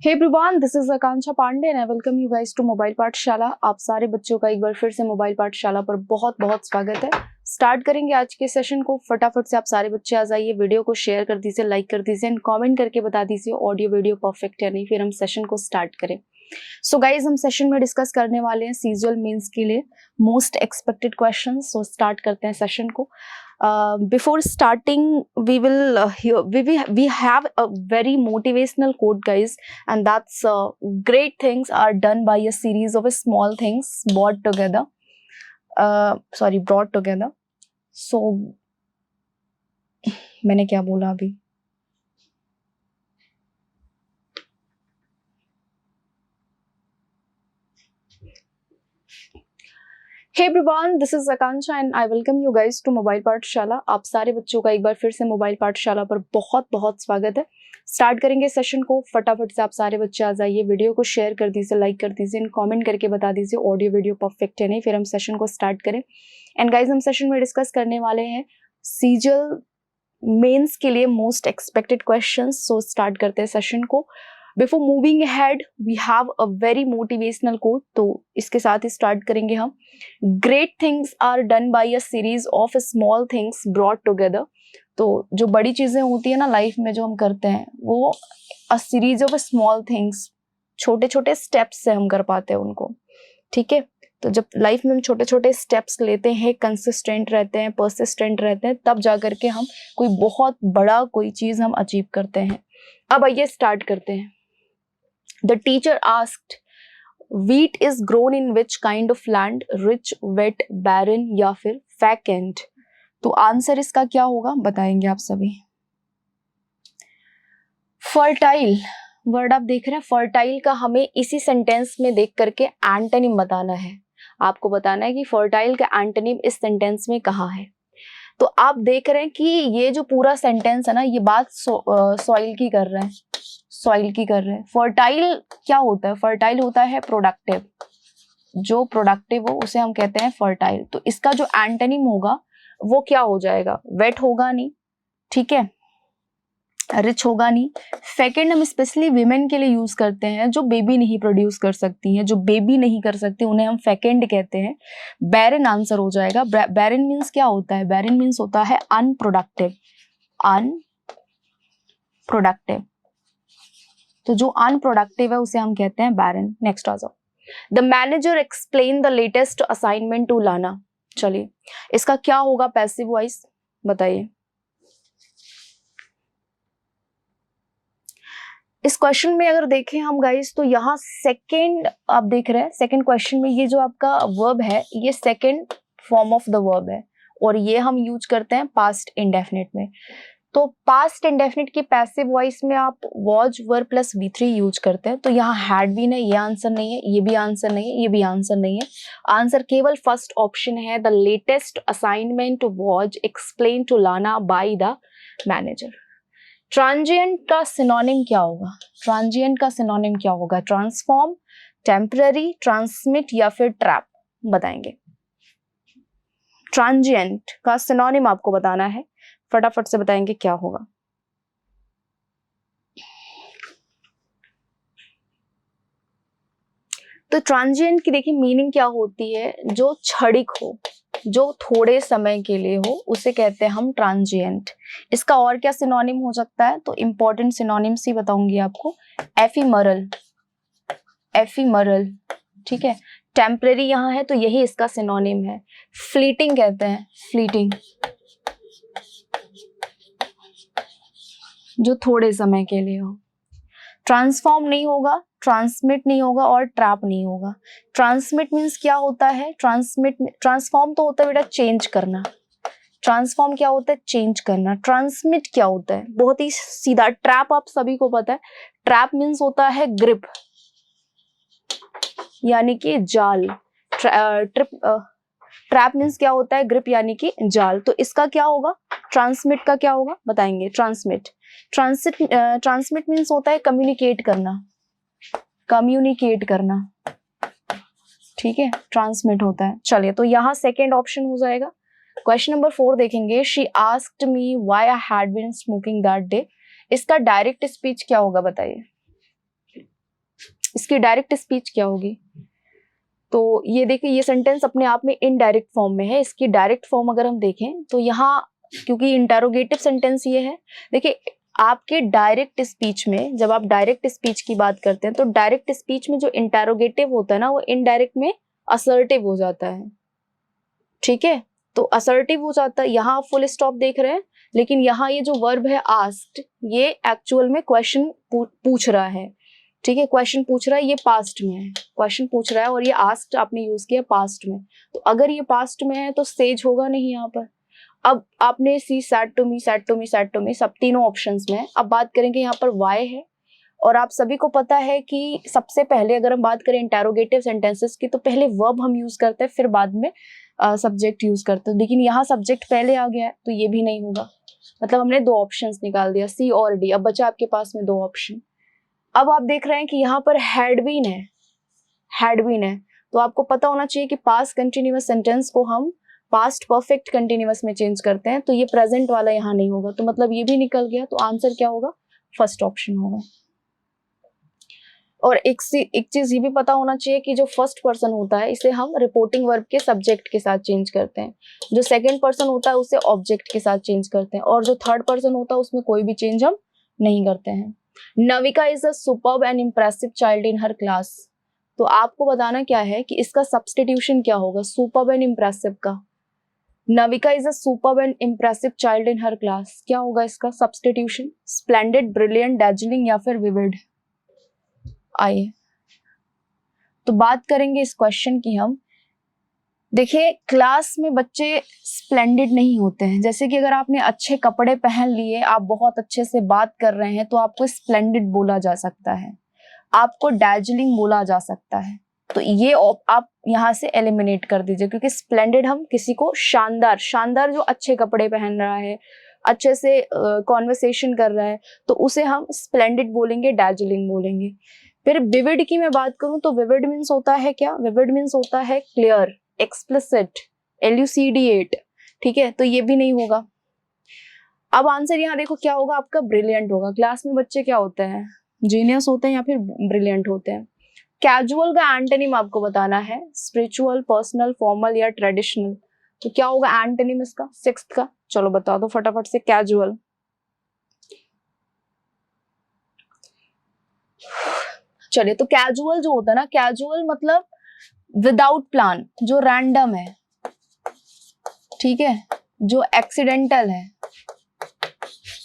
Hey everyone, this is Akanksha Pandey and I welcome you guys to mobile Pathshala. आप सारे बच्चों का एक बार फिर से मोबाइल पाठशाला पर बहुत बहुत स्वागत है। स्टार्ट करेंगे आज के सेशन को। फटाफट से आप सारे बच्चे आ जाइए, वीडियो को शेयर कर दीजिए, लाइक कर दीजिए एंड कमेंट करके बता दीजिए ऑडियो वीडियो परफेक्ट है नहीं, फिर हम सेशन को स्टार्ट करें। सो गाइज, हम सेशन में डिस्कस करने वाले हैं सीजीएल मेंस के लिए most expected questions. So start करते हैं सेशन को। Before starting, we have a very motivational quote, guys, and that's great things are done by a series of small things brought together. Brought together. So मैंने क्या बोला अभी? Hey everyone, this is Akanksha and I welcome you guys to mobile Pathshala. आप सारे बच्चों का एक बार फिर से मोबाइल पाठशाला पर बहुत बहुत स्वागत है। स्टार्ट करेंगे सेशन को। फटाफट से आप सारे बच्चे आ जाइए, वीडियो को शेयर कर दीजिए, लाइक कर दीजिए एंड कमेंट करके बता दीजिए ऑडियो वीडियो परफेक्ट है नहीं, फिर हम सेशन को स्टार्ट करें। एंड गाइज, हम सेशन में डिस्कस करने वाले हैं सीजीएल मेंस के लिए most expected questions. So start करते हैं सेशन को। Before moving ahead, we have a very motivational quote, तो इसके साथ ही स्टार्ट करेंगे हम। Great things are done by a series of small things brought together. तो जो बड़ी चीजें होती है ना लाइफ में, जो हम करते हैं, वो अ सीरीज ऑफ स्मॉल थिंग्स, छोटे छोटे स्टेप्स से हम कर पाते हैं उनको। ठीक है, तो जब लाइफ में हम छोटे छोटे स्टेप्स लेते हैं, कंसिस्टेंट रहते हैं, परसिस्टेंट रहते हैं, तब जाकर के हम कोई बहुत बड़ा कोई चीज हम अचीव करते हैं। अब आइए स्टार्ट करते हैं। The teacher asked, wheat is grown in which kind of land? Rich, wet, barren या फिर vacant? तो आंसर इसका क्या होगा बताएंगे आप सभी। फर्टाइल वर्ड आप देख रहे हैं। फर्टाइल का हमें इसी सेंटेंस में देख करके एंटोनिम बताना है। आपको बताना है कि फर्टाइल का एंटोनिम इस सेंटेंस में कहाँ है। तो आप देख रहे हैं कि ये जो पूरा सेंटेंस है ना, ये बात सॉइल की कर रहे हैं, सॉइल की कर रहे हैं। फर्टाइल क्या होता है? फर्टाइल होता है प्रोडक्टिव। जो प्रोडक्टिव हो उसे हम कहते हैं फर्टाइल। तो इसका जो एंटोनिम होगा वो क्या हो जाएगा? वेट होगा नहीं, ठीक है, रिच होगा नहीं। सेकेंड, हम स्पेशली विमेन के लिए यूज करते हैं जो बेबी नहीं प्रोड्यूस कर सकती हैं, जो बेबी नहीं कर सकती, उन्हें हम फेकेंड कहते हैं। बैरन आंसर हो जाएगा। बैरन मीन्स क्या होता है? बैरन मीन्स होता है अनप्रोडक्टिव। अनप्रोडक्टिव, तो जो अनप्रोडक्टिव है उसे हम कहते हैं बैरन। नेक्स्ट आ जाओ। The manager explain the latest assignment to Lana. चलिए, इसका क्या होगा पैसिव वॉइस बताइए। इस क्वेश्चन में अगर देखें हम गाइस, तो यहाँ सेकेंड आप देख रहे हैं, सेकेंड क्वेश्चन में ये जो आपका वर्ब है, ये second form of the verb है और ये हम यूज करते हैं पास्ट इंडेफिनिट में। तो पास्ट इंडेफिनिट की पैसिव वॉइस में आप was verb plus V3 use करते हैं। तो यहाँ हैड बीन है, ये आंसर नहीं है, ये भी आंसर नहीं है, ये भी आंसर नहीं है। आंसर केवल फर्स्ट ऑप्शन है, the latest assignment was explain to Lana by the manager. Transient का सिनोनिम क्या होगा? ट्रांजिएंट का सिनोनिम क्या होगा? ट्रांसफॉर्म, टेम्पररी, ट्रांसमिट या फिर ट्रैप बताएंगे। ट्रांजिएंट का सिनोनिम आपको बताना है, फटाफट से बताएंगे क्या होगा। तो ट्रांजिएंट की देखिए मीनिंग क्या होती है? जो क्षणिक हो, जो थोड़े समय के लिए हो, उसे कहते हैं हम ट्रांजिएंट। इसका और क्या सिनोनिम हो सकता है? तो इंपॉर्टेंट सिनोनिम्स ही बताऊंगी आपको। एफिमरल, एफिमरल, ठीक है। टेम्परेरी यहाँ है तो यही इसका सिनोनिम है। फ्लीटिंग कहते हैं, फ्लीटिंग, जो थोड़े समय के लिए हो। ट्रांसफॉर्म नहीं होगा, ट्रांसमिट नहीं होगा और ट्रैप नहीं होगा। ट्रांसमिट मीन्स क्या होता है? ट्रांसफॉर्म तो होता है बेटा चेंज करना। ट्रांसफॉर्म क्या होता है? चेंज करना। ट्रांसमिट क्या होता है? बहुत ही सीधा। ट्रैप आप सभी को पता है। ट्रैप मीन्स होता है ग्रिप, यानी कि जाल। ट्रैप मीन्स क्या होता है? ग्रिप यानी कि जाल। तो इसका क्या होगा? ट्रांसमिट का क्या होगा बताएंगे। ट्रांसमिट, ट्रांसमिट मीन्स होता है कम्युनिकेट करना, कम्युनिकेट करना, ठीक है, ट्रांसमिट होता है। चलिए, तो यहाँ सेकेंड ऑप्शन हो जाएगा। क्वेश्चन नंबर 4 देखेंगे। She asked me why I had been smoking that day. इसका डायरेक्ट स्पीच क्या होगा बताइए। इसकी डायरेक्ट स्पीच क्या होगी? तो ये देखिए, ये सेंटेंस अपने आप में इनडायरेक्ट फॉर्म में है। इसकी डायरेक्ट फॉर्म अगर हम देखें तो यहाँ, क्योंकि इंटरोगेटिव सेंटेंस ये है, देखिए आपके डायरेक्ट स्पीच में, जब आप डायरेक्ट स्पीच की बात करते हैं तो डायरेक्ट स्पीच में जो इंटरोगेटिव होता है ना, वो इनडायरेक्ट में असर्टिव हो जाता है। ठीक है, तो असर्टिव हो जाता है। यहाँ आप फुल स्टॉप देख रहे हैं, लेकिन यहाँ ये जो वर्ब है आस्क्ड, ये एक्चुअल में क्वेश्चन पूछ रहा है। ठीक है, क्वेश्चन पूछ रहा है, ये पास्ट में है, क्वेश्चन पूछ रहा है और ये आस्क्ड आपने यूज किया पास्ट में। तो अगर ये पास्ट में है तो सेज होगा नहीं यहाँ पर। अब आपने C said to me, said to me, said to me, सब तीनों ऑप्शंस में है। अब बात करेंगे यहाँ पर वाई है, और आप सभी को पता है कि सबसे पहले अगर हम बात करें इंटरोगेटिव सेंटेंसेस की, तो पहले वर्ब हम यूज करते हैं, फिर बाद में सब्जेक्ट यूज करते हैं। लेकिन यहाँ सब्जेक्ट पहले आ गया है, तो ये भी नहीं होगा। मतलब हमने दो ऑप्शंस निकाल दिया, सी और डी। अब बचा आपके पास में दो ऑप्शन। अब आप देख रहे हैं कि यहाँ पर हैड बीन है, हैड बीन है, तो आपको पता होना चाहिए कि पास्ट कंटिन्यूअस सेंटेंस को हम पास्ट परफेक्ट कंटिन्यूअस में चेंज करते हैं, तो ये प्रेजेंट वाला यहाँ नहीं होगा। तो मतलब ये भी निकल गया, तो आंसर क्या होगा? फर्स्ट ऑप्शन होगा। और एक चीज ये भी पता होना चाहिए कि जो फर्स्ट पर्सन होता है, इसे हम रिपोर्टिंग वर्ब के सब्जेक्ट के साथ चेंज करते हैं। जो सेकंड पर्सन होता है, उसे ऑब्जेक्ट के साथ चेंज करते हैं। और जो थर्ड पर्सन होता है, उसमें कोई भी चेंज हम नहीं करते हैं। Navika is a superb and impressive child in her class. तो आपको बताना क्या है कि इसका सब्स्टिट्यूशन क्या होगा सुपर्ब एंड इम्प्रेसिव का। Navika is a superb and impressive child in her class, क्या होगा इसका सब्स्टिट्यूशन? स्प्लेंडेड, ब्रिलियंट, डैजलिंग या फिर विविड? आइए तो बात करेंगे इस क्वेश्चन की हम। देखिए, क्लास में बच्चे स्प्लेंडेड नहीं होते हैं। जैसे कि अगर आपने अच्छे कपड़े पहन लिए, आप बहुत अच्छे से बात कर रहे हैं, तो आपको स्प्लेंडेड बोला जा सकता है, आपको डैजलिंग बोला जा सकता है। तो ये आप यहाँ से एलिमिनेट कर दीजिए, क्योंकि स्प्लेंडेड हम किसी को शानदार, शानदार जो अच्छे कपड़े पहन रहा है, अच्छे से कॉन्वर्सेशन कर रहा है, तो उसे हम स्प्लेंडेड बोलेंगे, डैजलिंग बोलेंगे। फिर विविड की मैं बात करूं तो विविड मीन्स होता है क्या? विविड मीन्स होता है क्लियर, एक्सप्लिसिट, एल्यूसिडिएट। ठीक है, तो ये भी नहीं होगा। अब आंसर यहाँ देखो क्या होगा आपका? ब्रिलियंट होगा। क्लास में बच्चे क्या होते हैं? जीनियस होते हैं या फिर ब्रिलियंट होते हैं। कैजुअल का एंटोनिम आपको बताना है, स्पिरिचुअल, पर्सनल, फॉर्मल या ट्रेडिशनल। तो क्या होगा एंटोनिम इसका? सिक्स्थ का, चलो बता दो फटाफट से। कैजुअल, चलिए तो कैजुअल जो होता है ना, कैजुअल मतलब विदाउट प्लान, जो रैंडम है, ठीक है, जो एक्सीडेंटल है,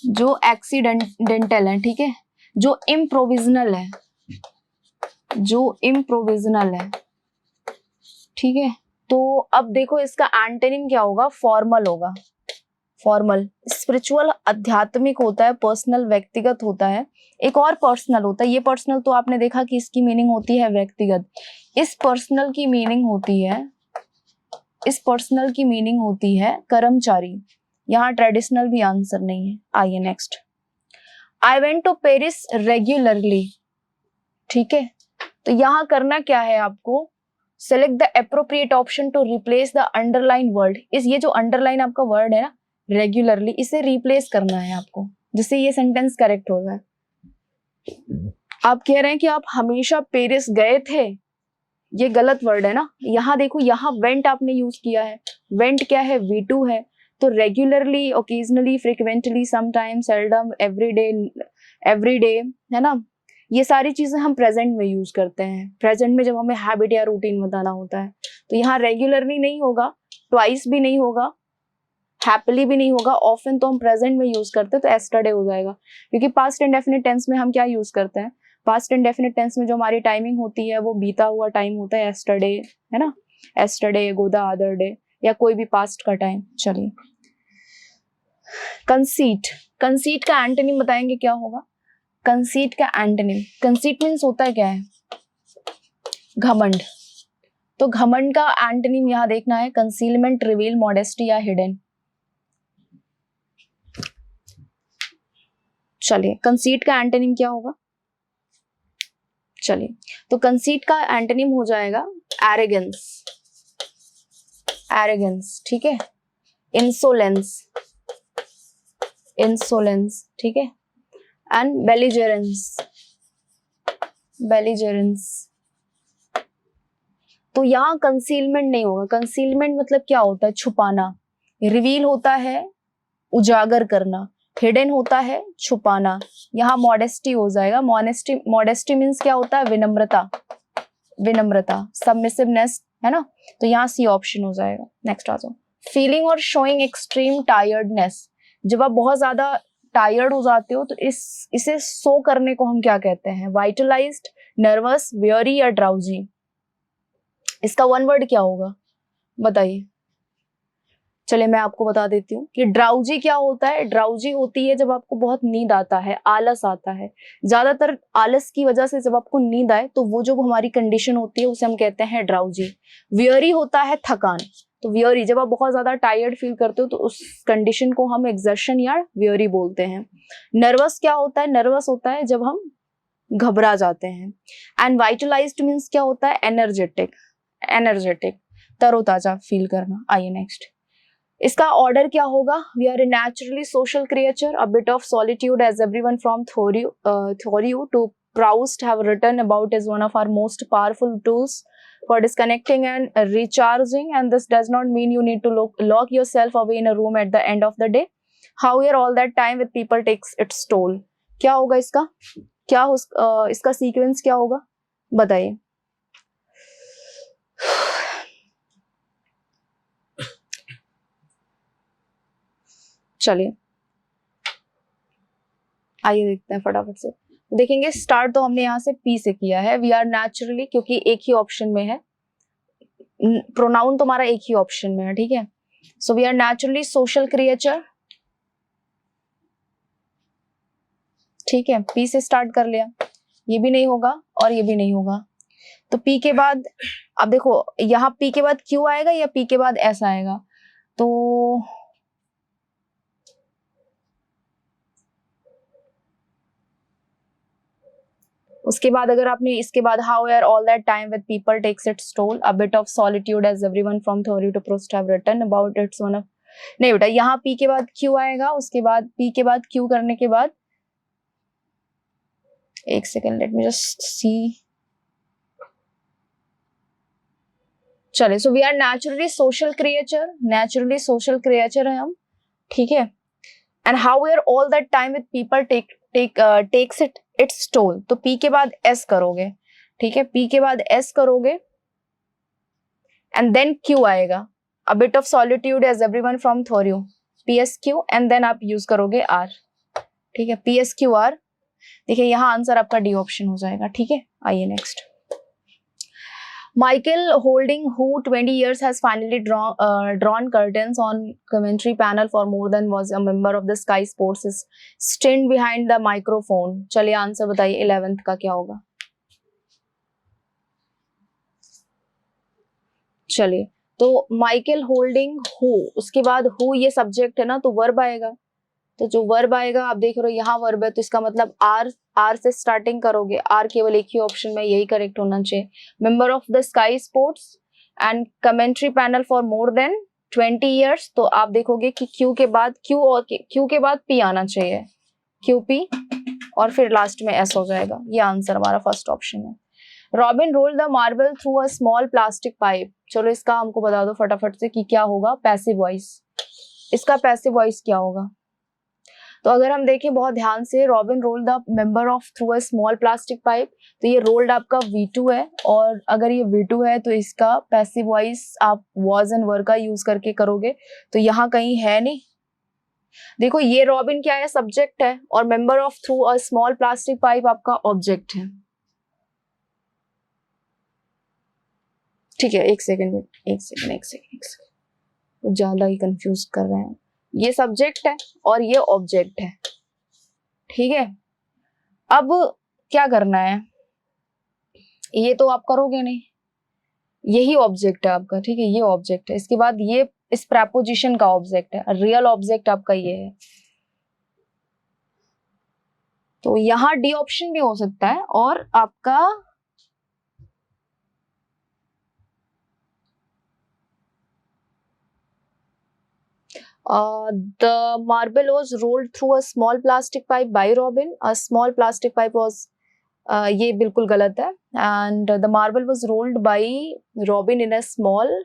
जो एक्सीडेंटल है, ठीक है, जो इम्प्रोविजनल है, जो इम्प्रोविजनल है, ठीक है। तो अब देखो इसका एंटोनिम क्या होगा? फॉर्मल होगा। फॉर्मल, स्पिरिचुअल आध्यात्मिक होता है, पर्सनल व्यक्तिगत होता है, एक और पर्सनल होता है। ये पर्सनल तो आपने देखा कि इसकी मीनिंग होती है व्यक्तिगत, इस पर्सनल की मीनिंग होती है, इस पर्सनल की मीनिंग होती है कर्मचारी। यहाँ ट्रेडिशनल भी आंसर नहीं है। आइए next. I went to Paris regularly, ठीक है, तो यहाँ करना क्या है आपको? Select the appropriate option to replace the underline word. ये जो अंडरलाइन आपका वर्ड है ना, रेगुलरली, इसे रिप्लेस करना है आपको, जिससे ये सेंटेंस करेक्ट हो जाए। आप कह रहे हैं कि आप हमेशा पेरिस गए थे, ये गलत वर्ड है ना। यहाँ देखो, यहाँ वेंट आपने यूज किया है। वेंट क्या है? V2 है। तो regularly, occasionally, frequently, sometime, seldom, everyday है ना, ये सारी चीजें हम प्रेजेंट में यूज करते हैं। प्रेजेंट में जब हमें हैबिट या रूटीन बताना होता है, तो यहाँ रेगुलरली नहीं होगा, ट्वाइस भी नहीं होगा, हैप्पीली भी नहीं होगा, ऑफन तो हम प्रेजेंट में यूज करते हैं, तो एस्टरडे हो जाएगा। क्योंकि पास्ट इंडेफिनिट टेंस में हम क्या यूज करते हैं? पास्ट इंडेफिनिट टेंस में जो हमारी टाइमिंग होती है वो बीता हुआ टाइम होता है, एस्टरडे, है ना, yesterday, go the other day, या कोई भी पास्ट का टाइम। चलिए, कंसीट, कंसीट का एंटोनिम बताएंगे क्या होगा? कंसीट का एंटोनिम, कंसीट मीन्स होता है क्या है? घमंड। तो घमंड का एंटोनिम यहाँ देखना है, कंसीलमेंट, रिवील, मॉडेस्टी या हिडन। चलिए, कंसीट का एंटोनिम क्या होगा? चलिए, तो कंसीट का एंटोनिम हो जाएगा एरोगेंस, एरोगेंस, ठीक है, इंसोलेंस, इंसोलेंस, ठीक है, एंड बेलिजेरेंस, बेलिजेरेंस। तो यहाँ कंसीलमेंट नहीं होगा। कंसीलमेंट मतलब क्या होता है? छुपाना। रिवील होता है उजागर करना, हिडन होता है छुपाना। यहाँ मॉडेस्टी हो जाएगा। मॉडेस्टी मीन्स क्या होता है? विनम्रता, विनम्रता, सबमिसिवनेस, है ना। तो यहाँ सी ऑप्शन हो जाएगा। नेक्स्ट आ जाओ। फीलिंग और शोइंग एक्सट्रीम टायर्डनेस। जब आप बहुत ज्यादा टायर्ड हो जाते हो तो इसे सो करने को हम क्या कहते हैं? वाइटलाइज्ड, नर्वस, वेरी या ड्राउजी। इसका वन वर्ड क्या होगा बताइए? चलिए मैं आपको बता देती हूँ कि ड्राउजी क्या होता है। ड्राउजी होती है जब आपको बहुत नींद आता है, आलस आता है। ज्यादातर आलस की वजह से जब आपको नींद आए तो वो जो हमारी कंडीशन होती है उसे हम कहते हैं ड्राउजी। वियरी होता है थकान। तो वियरी, जब आप बहुत ज्यादा टायर्ड फील करते हो तो उस कंडीशन को हम एक्सर्शन या वियरी बोलते हैं। नर्वस क्या होता है? नर्वस होता है जब हम घबरा जाते हैं। एंड वाइटलाइज्ड मीन्स क्या होता है? एनर्जेटिक, एनर्जेटिक, तरोताजा फील करना। आइए नेक्स्ट। इसका ऑर्डर क्या होगा? We are a naturally social creature, a bit of solitude as everyone from Thoreau to Proust have written about is one of our most powerful tools for disconnecting and recharging, and this does not mean you need to lock yourself away in a room at the end of the day. However, all that time with people takes its toll. क्या होगा इसका? इसका sequence क्या होगा बताइए? चलिए आइए देखते हैं फटाफट से। देखेंगे स्टार्ट तो हमने यहाँ से पी से किया है। वी आर नेचुरली, क्योंकि एक ही ऑप्शन में है, प्रोनाउन तो हमारा एक ही ऑप्शन में है, ठीक है। So we are naturally social creature, ठीक है। पी से स्टार्ट कर लिया, ये भी नहीं होगा और ये भी नहीं होगा। तो पी के बाद अब देखो, यहाँ पी के बाद क्यू आएगा या पी के बाद एस आएगा? तो उसके बाद अगर आपने इसके बाद however all that time with people takes its toll, a bit of solitude as everyone from theory to Proust have written about it's one of, नहीं बेटा, यहाँ P के बाद Q आएगा, उसके बाद P के बाद Q करने के बाद, एक second let me just see. चले, so we are naturally social creature, naturally social creature है हम, ठीक है। And however all that time with people takes its toll. तो P के बाद S करोगे, ठीक है। P के बाद S करोगे एंड देन Q आएगा, a bit of solitude as everyone from Thoreau, PSQ, and then आप यूज करोगे R, ठीक है। PSQR। देखिए यहाँ आंसर आपका डी ऑप्शन हो जाएगा, ठीक है। आइए next. Michael Holding, who 20 years has finally drawn curtains on commentary panel for more than was a member of the Sky Sports, is stand behind the microphone. चलिए answer बताइए 11th का क्या होगा? चलिए, तो माइकल होल्डिंग हु, उसके बाद who ये सब्जेक्ट है ना, तो वर्ब आएगा। तो जो वर्ब आएगा आप देख रहे हो यहाँ वर्ब है, तो इसका मतलब आर से स्टार्टिंग करोगे। आर केवल एक ही ऑप्शन में, यही करेक्ट होना चाहिए। Member of the sky sports and commentary panel for more than 20 years. तो आप देखोगे कि क्यू के बाद क्यू और क्यू के बाद पी आना चाहिए, क्यू पी, और फिर लास्ट में एस हो जाएगा। ये आंसर हमारा फर्स्ट ऑप्शन है। Robin rolled the marble through a small plastic pipe. चलो इसका हमको बता दो फटाफट से कि क्या होगा पैसिव वॉइस। इसका पैसिव वॉइस क्या होगा? तो अगर हम देखें बहुत ध्यान से, robin rolled the member of through a small plastic pipe, तो ये रोल्ड आपका V2 है, और अगर ये V2 है तो इसका पैसिव वॉइस आप वॉज एंड वर का यूज करके करोगे, तो यहाँ कहीं है नहीं। देखो ये रॉबिन क्या है? सब्जेक्ट है, और member of through a small plastic pipe आपका ऑब्जेक्ट है, ठीक है। एक सेकेंड, ज्यादा ही कंफ्यूज कर रहे हैं। ये सब्जेक्ट है और ये ऑब्जेक्ट है, ठीक है। अब क्या करना है, ये तो आप करोगे नहीं, यही ऑब्जेक्ट है आपका, ठीक है। ये ऑब्जेक्ट है, इसके बाद ये इस प्रेपोजिशन का ऑब्जेक्ट है, रियल ऑब्जेक्ट आपका ये है। तो यहाँ डी ऑप्शन भी हो सकता है, और आपका the marble was rolled through a small plastic pipe by Robin. A small plastic pipe was ये बिल्कुल गलत है। And the marble was rolled by robin in a small,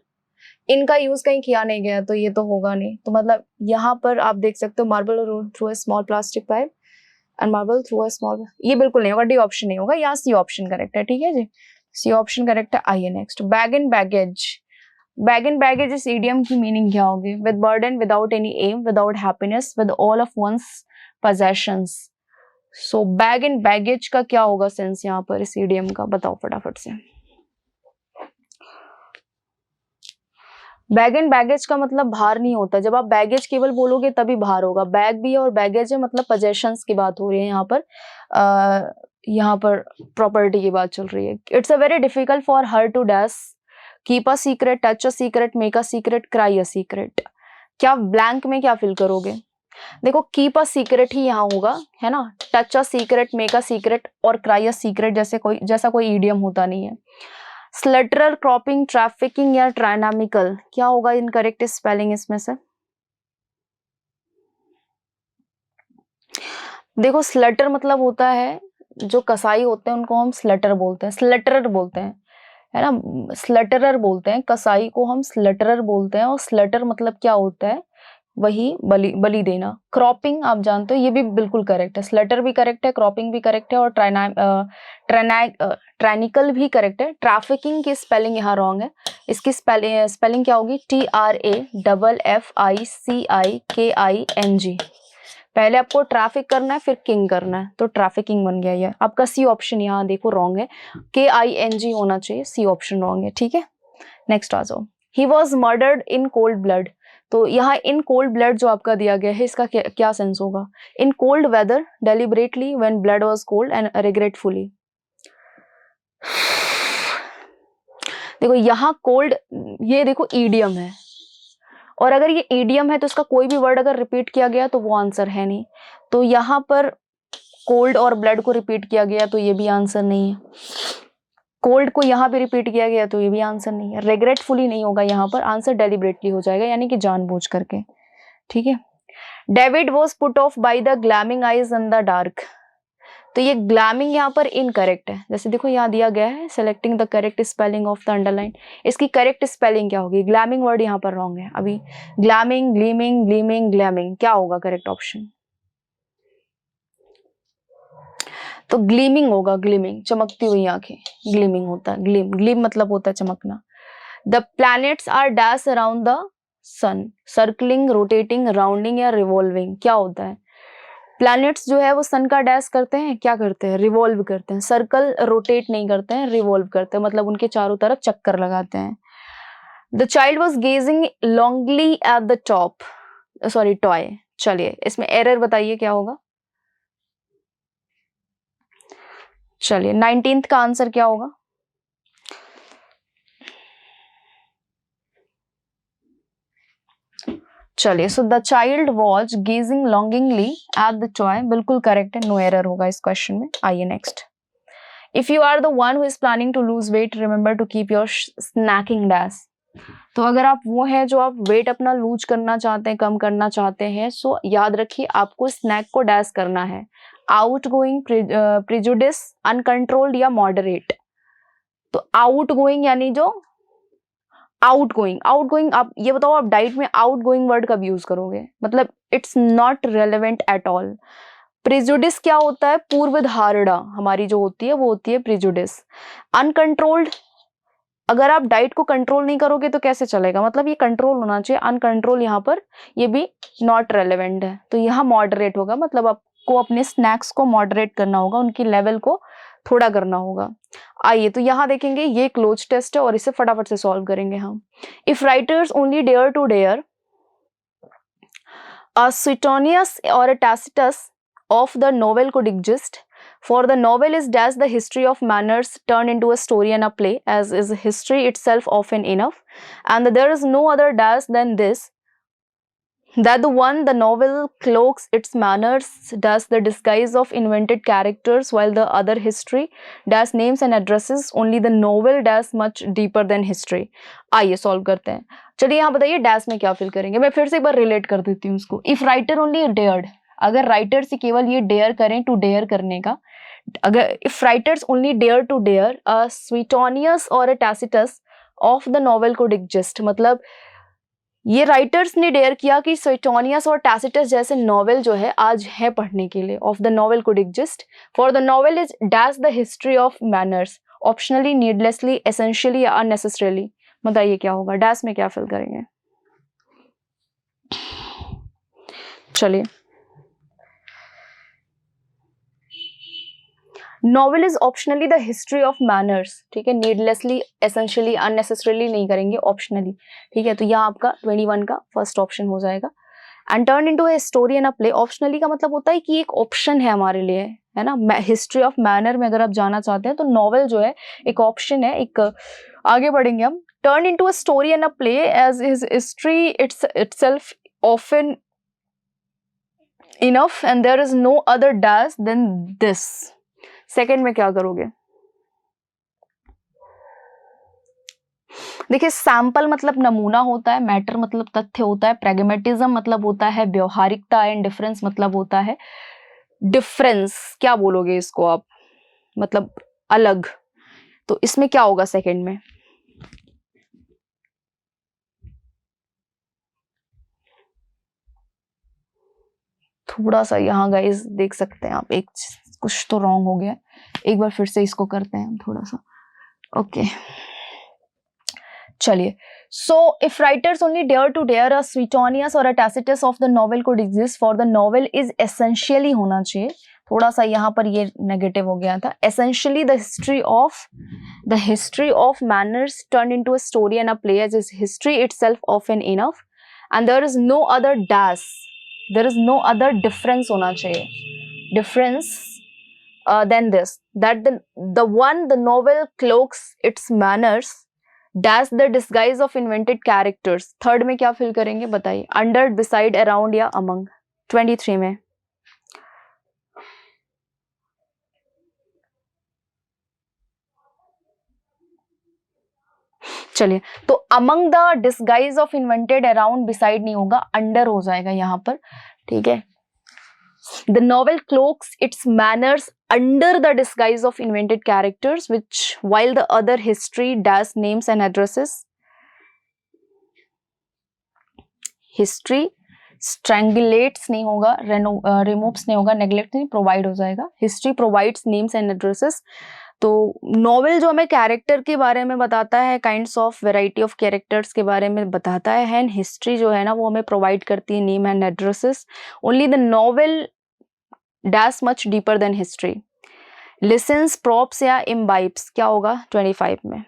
इनका यूज कहीं किया नहीं गया तो ये तो होगा नहीं। तो मतलब यहाँ पर आप देख सकते हो marble rolled through a small plastic pipe and marble through a small, ये बिल्कुल नहीं होगा, डी ऑप्शन नहीं होगा, यहाँ सी ऑप्शन करेक्ट है। ठीक है जी, सी ऑप्शन करेक्ट है। आइए next, bag and baggage. Bag and baggage इस इडियम की मीनिंग क्या होगी? With burden, without any aim, without happiness, with all of one's possessions। So bag and baggage का क्या होगा सेंस यहाँ पर इस इडियम का, बताओ फटाफट से। बैग एंड बैगेज का मतलब भार नहीं होता, जब आप बैगेज केवल बोलोगे तभी भार होगा। बैग भी है और बैगेज है, मतलब पोजेशंस की बात हो रही है यहाँ पर। यहाँ पर प्रॉपर्टी की बात चल रही है। It's a very difficult for her to dash, keep a secret, touch a secret, make a secret, cry a secret. क्या ब्लैंक में क्या फिल करोगे? देखो कीप अ सीक्रेट ही यहाँ होगा, है ना। Touch a secret, make a secret और क्राई अ सीक्रेट जैसा कोई ईडियम होता नहीं है। स्लटरर, क्रॉपिंग, ट्रैफिकिंग या ट्राइनामिकल, क्या होगा इनकरेक्ट स्पेलिंग इसमें से? देखो स्लटर मतलब होता है, जो कसाई होते हैं उनको हम स्लटर बोलते हैं, स्लटरर बोलते हैं, है ना। स्लटरर बोलते हैं, कसाई को हम स्लटरर बोलते हैं। और स्लटर मतलब क्या होता है? वही बलि देना। क्रॉपिंग आप जानते हो, ये भी बिल्कुल करेक्ट है। स्लटर भी करेक्ट है, क्रॉपिंग भी करेक्ट है और ट्राइनिकल भी करेक्ट है। ट्रैफिकिंग की स्पेलिंग यहाँ रॉन्ग है, इसकी स्पेलिंग क्या होगी? TRAFFICIKING। पहले आपको ट्रैफिक करना है फिर किंग करना है, तो ट्रैफिकिंग बन गया ये। आपका सी ऑप्शन यहाँ देखो रॉन्ग है, KING होना चाहिए, सी ऑप्शन रॉन्ग है। ठीक है, नेक्स्ट आ जाओ। He was murdered in cold blood, तो यहाँ इन कोल्ड ब्लड जो आपका दिया गया है इसका क्या सेंस होगा? In cold weather, deliberately, when blood was cold and regretfully. देखो यहाँ कोल्ड, ये देखो ईडियम है, और अगर ये ईडियम है तो इसका कोई भी वर्ड अगर रिपीट किया गया तो वो आंसर है नहीं। तो यहाँ पर कोल्ड और ब्लड को रिपीट किया गया तो ये भी आंसर नहीं है। कोल्ड को यहाँ पे रिपीट किया गया तो ये भी आंसर नहीं है। रिग्रेटफुली नहीं होगा यहाँ पर, आंसर डेलिबरेटली हो जाएगा, यानी कि जानबूझ करके। ठीक है। David was put off by the gleaming eyes in the dark, तो ये ग्लैमिंग यहाँ पर इनकरेक्ट है। जैसे देखो यहाँ दिया गया है selecting the correct spelling of the underline, इसकी करेक्ट स्पेलिंग क्या होगी? ग्लैमिंग वर्ड यहाँ पर रॉन्ग है। अभी ग्लैमिंग, ग्लीमिंग, ग्लीमिंग, ग्लैमिंग, क्या होगा करेक्ट ऑप्शन? तो ग्लीमिंग होगा, ग्लीमिंग, चमकती हुई आंखें, ग्लीमिंग होता है। ग्लीम, ग्लीम मतलब होता है चमकना। The planets are dash around the sun, circling, rotating, rounding या रिवॉल्विंग, क्या होता है? प्लैनेट्स जो है वो सन का डैश करते हैं, क्या करते हैं? रिवॉल्व करते हैं। सर्कल रोटेट नहीं करते हैं, रिवॉल्व करते हैं, मतलब उनके चारों तरफ चक्कर लगाते हैं। The child was gazing longly at the top, sorry toy. चलिए इसमें एरर बताइए क्या होगा? चलिए 19th का आंसर क्या होगा? चलिए so the child was gazing longingly at the toy, बिल्कुल करेक्ट है, नो एरर होगा इस क्वेश्चन में। आइए next. If you are the one who is planning to lose weight, remember to keep your snacking dash. तो अगर आप वो हैं जो आप वेट अपना लूज करना चाहते हैं, कम करना चाहते हैं, सो याद रखिए आपको स्नैक को डैश करना है। आउट गोइंग, प्रिजुडिस, अनकंट्रोल्ड या मॉडरेट। तो आउट गोइंग यानी जो आउट गोइंग, आप ये बताओ आप डाइट में आउट गोइंग वर्ड कब यूज करोगे? मतलब it's not relevant at all. Prejudice क्या होता है? पूर्व धारणा हमारी जो होती है वो होती है प्रिजुडिस। अनकंट्रोल्ड, अगर आप डाइट को कंट्रोल नहीं करोगे तो कैसे चलेगा? मतलब ये कंट्रोल होना चाहिए, अनकंट्रोल यहाँ पर ये भी नॉट रेलेवेंट है। तो यहाँ मॉडरेट होगा, मतलब आपको अपने स्नैक्स को मॉडरेट करना होगा, उनकी लेवल को थोड़ा करना होगा। आइए तो यहाँ देखेंगे, ये क्लोज टेस्ट है और इसे फटाफट से सॉल्व करेंगे हम। If writers only dare to dare a Suetonius or a Tacitus of the novel could exist, for the novel is dash the history of manners turned into a story and a play, as is history itself often enough, and there is no other dash than this, that the one the novel cloaks its manners dash the disguise of invented characters, while the other history dash names and addresses only the novel dash much deeper than history। आइए solve करते हैं। चलिए यहाँ बताइए dash में क्या fill करेंगे, मैं फिर से एक बार रिलेट कर देती हूँ उसको। इफ राइटर ओनली डेयर्ड, अगर राइटर से केवल ये डेयर करें, टू डेयर करने का, अगर if writers only dare to dare a Suetonius और a Tacitus of the novel could exist, मतलब ये राइटर्स ने डेयर किया कि स्वीटोनियस और टैसिटस जैसे नॉवेल जो है आज है पढ़ने के लिए, of the novel could exist, for the novel is dash the history of manners, optionally, needlessly, essentially या अननेसेसरीली। बताइए क्या होगा, डैश में क्या फिल करेंगे? चलिए, novel is optionally the history of manners, ठीक है, नीडलेसली, एसेंशियली, अननेसेसरीली नहीं करेंगे, ऑप्शनली, ठीक है। तो यहाँ आपका 21 का फर्स्ट ऑप्शन हो जाएगा। And turn into a story and a play, optionally का मतलब होता है कि एक ऑप्शन है हमारे लिए, है ना। हिस्ट्री ऑफ मैनर में अगर आप जाना चाहते हैं तो नॉवेल जो है एक ऑप्शन है, एक आगे बढ़ेंगे हम। Turn into a story and a play as his history itself often enough and there is no other dash than this. Second में क्या करोगे? देखिए, सैंपल मतलब नमूना होता है, मैटर मतलब तथ्य होता है, प्रैग्मेटिज्म मतलब होता है व्यवहारिकता, एंड डिफरेंस मतलब होता है डिफरेंस, क्या बोलोगे इसको आप, मतलब अलग। तो इसमें क्या होगा सेकंड में? थोड़ा सा यहाँ गाइस देख सकते हैं आप, एक कुछ तो रॉन्ग हो गया, एक बार फिर से इसको करते हैं हम थोड़ा सा। ओके, चलिए। So if writers only dare to dare a Suetonius और a Tacitus of the novel could exist, for the novel is essentially होना चाहिए, थोड़ा सा यहाँ पर ये नेगेटिव हो गया था। Essentially the history of manners turn into a story and a play as is history itself often enough and there is no other dash, there is no other difference होना चाहिए, difference than this, that the one the novel cloaks its manners dash the disguise of invented characters। Third में क्या fill करेंगे बताइए? Under, beside, around या among. 23 में चलिए, तो among the disguise of invented, around, beside नहीं होगा, अंडर हो जाएगा यहाँ पर, ठीक है। The novel cloaks its manners under the disguise of invented characters, which while the other history dash names and addresses, history strangulates नहीं होगा, removes नहीं होगा, neglect नहीं, provide हो जाएगा, history provides names and addresses। तो नॉवेल जो हमें कैरेक्टर के बारे में बताता है, kinds of variety of characters के बारे में बताता है, एंड हिस्ट्री जो है ना वो हमें प्रोवाइड करती है name and addresses. Only the novel dash much deeper than history. Lessons, props या इम्बाइब्स, क्या होगा 25 में?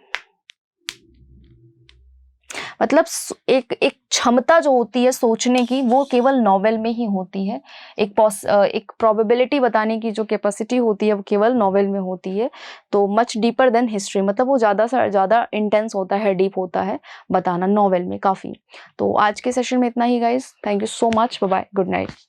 मतलब एक क्षमता जो होती है सोचने की वो केवल नॉवेल में ही होती है, एक प्रोबेबिलिटी बताने की जो कैपेसिटी होती है वो केवल नॉवेल में होती है। तो मच डीपर देन हिस्ट्री मतलब वो ज़्यादा से ज़्यादा इंटेंस होता है, डीप होता है बताना नॉवेल में काफ़ी। तो आज के सेशन में इतना ही guys, thank you so much, bye bye, good night.